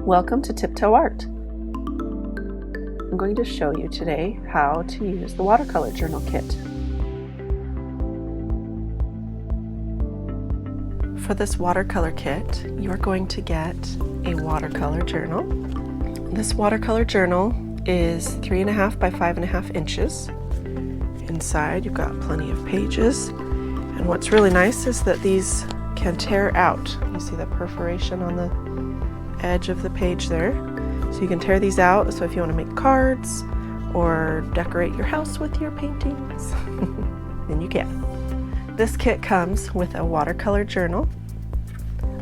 Welcome to Tiptoe Art. I'm going to show you today how to use the watercolor journal kit. For this watercolor kit, you are going to get a watercolor journal. This watercolor journal is 3.5 by 5.5 inches. Inside you've got plenty of pages, and what's really nice is that these can tear out. You see the perforation on the edge of the page there, so you can tear these out. So if you want to make cards or decorate your house with your paintings, then you can. This kit comes with a watercolor journal,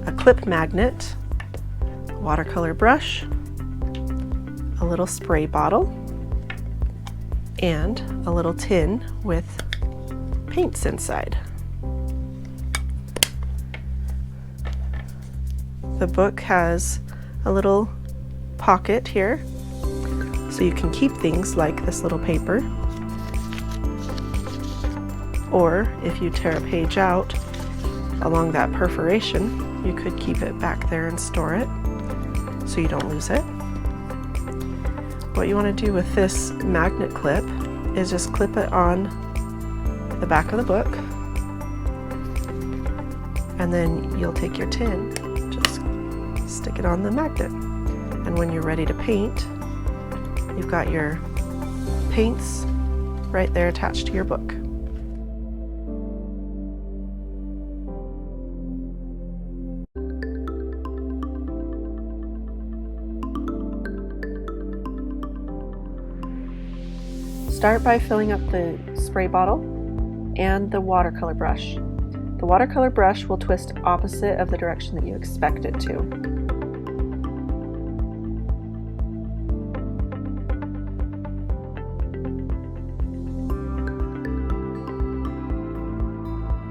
a clip magnet, a watercolor brush, a little spray bottle, and a little tin with paints inside. The book has a little pocket here, so you can keep things like this little paper, or if you tear a page out along that perforation, you could keep it back there and store it so you don't lose it. What you want to do with this magnet clip is just clip it on the back of the book, and then you'll take your tin, just stick it on the magnet, and when you're ready to paint, you've got your paints right there attached to your book. Start by filling up the spray bottle and the watercolor brush. The watercolor brush will twist opposite of the direction that you expect it to.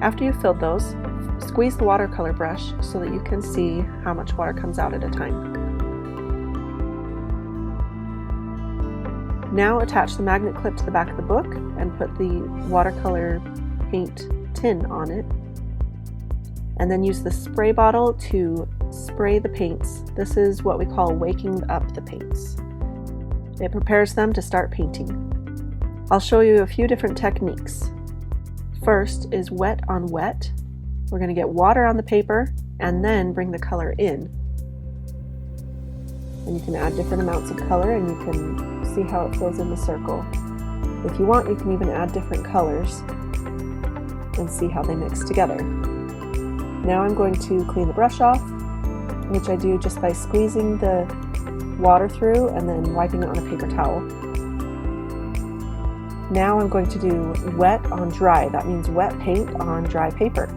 After you've filled those, squeeze the watercolor brush so that you can see how much water comes out at a time. Now attach the magnet clip to the back of the book and put the watercolor paint tin on it. And then use the spray bottle to spray the paints. This is what we call waking up the paints. It prepares them to start painting. I'll show you a few different techniques. First is wet on wet. We're going to get water on the paper and then bring the color in. And you can add different amounts of color and you can see how it fills in the circle. If you want, you can even add different colors and see how they mix together. Now I'm going to clean the brush off, which I do just by squeezing the water through and then wiping it on a paper towel. Now I'm going to do wet on dry. That means wet paint on dry paper.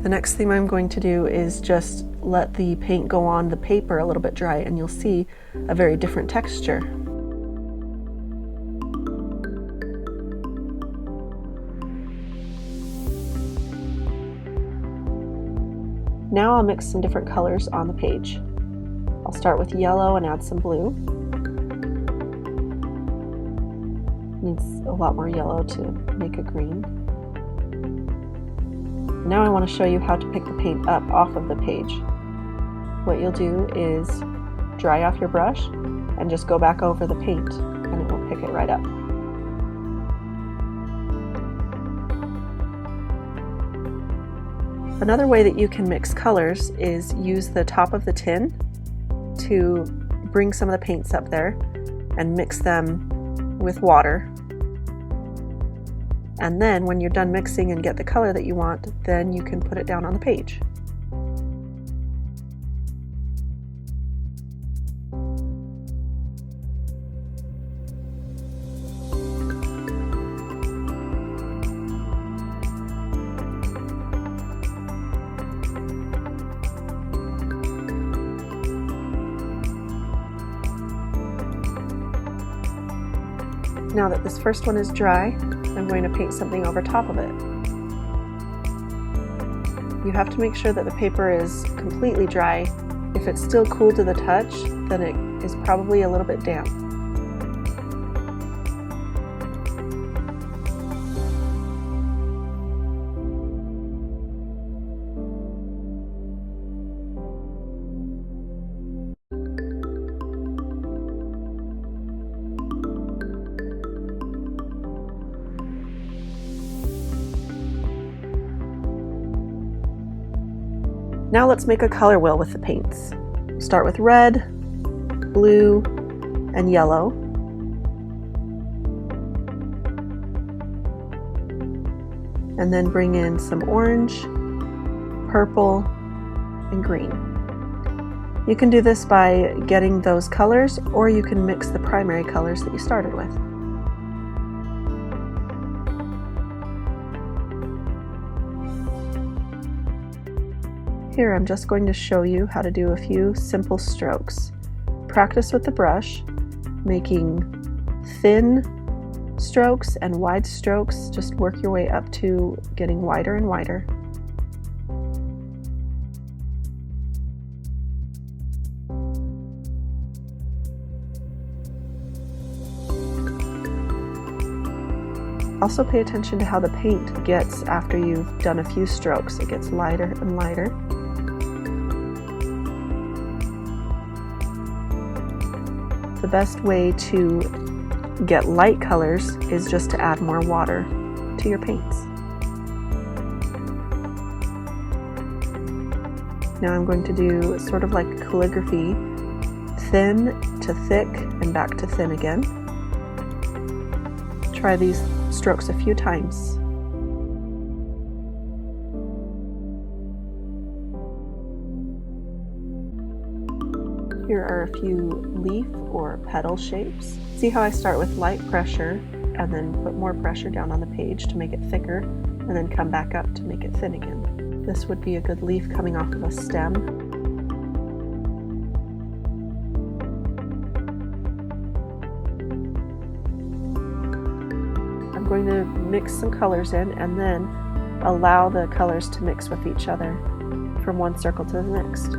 The next thing I'm going to do is just let the paint go on the paper a little bit dry, and you'll see a very different texture. Now I'll mix some different colors on the page. I'll start with yellow and add some blue. Needs a lot more yellow to make a green. Now I want to show you how to pick the paint up off of the page. What you'll do is dry off your brush and just go back over the paint and it will pick it right up. Another way that you can mix colors is use the top of the tin to bring some of the paints up there and mix them with water. And then when you're done mixing and get the color that you want, then you can put it down on the page. Now that this first one is dry, I'm going to paint something over top of it. You have to make sure that the paper is completely dry. If it's still cool to the touch, then it is probably a little bit damp. Now let's make a color wheel with the paints. Start with red, blue, and yellow. And then bring in some orange, purple, and green. You can do this by getting those colors, or you can mix the primary colors that you started with. Here I'm just going to show you how to do a few simple strokes. Practice with the brush, making thin strokes and wide strokes. Just work your way up to getting wider and wider. Also pay attention to how the paint gets after you've done a few strokes. It gets lighter and lighter. The best way to get light colors is just to add more water to your paints. Now I'm going to do sort of like calligraphy, thin to thick and back to thin again. Try these strokes a few times. Here are a few leaf or petal shapes. See how I start with light pressure and then put more pressure down on the page to make it thicker, and then come back up to make it thin again. This would be a good leaf coming off of a stem. I'm going to mix some colors in and then allow the colors to mix with each other from one circle to the next.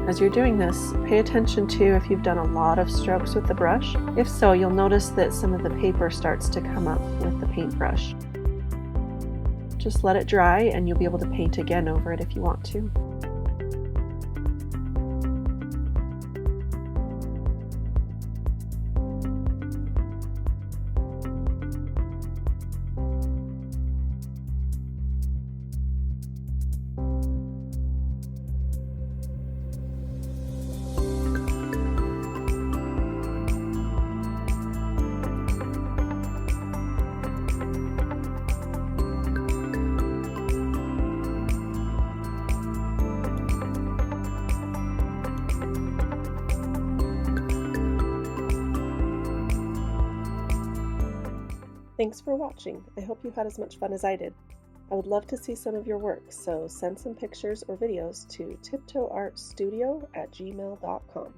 As you're doing this, pay attention to if you've done a lot of strokes with the brush. If so, you'll notice that some of the paper starts to come up with the paintbrush. Just let it dry and you'll be able to paint again over it if you want to. Thanks for watching. I hope you had as much fun as I did. I would love to see some of your work, so send some pictures or videos to tiptoeartstudio@gmail.com.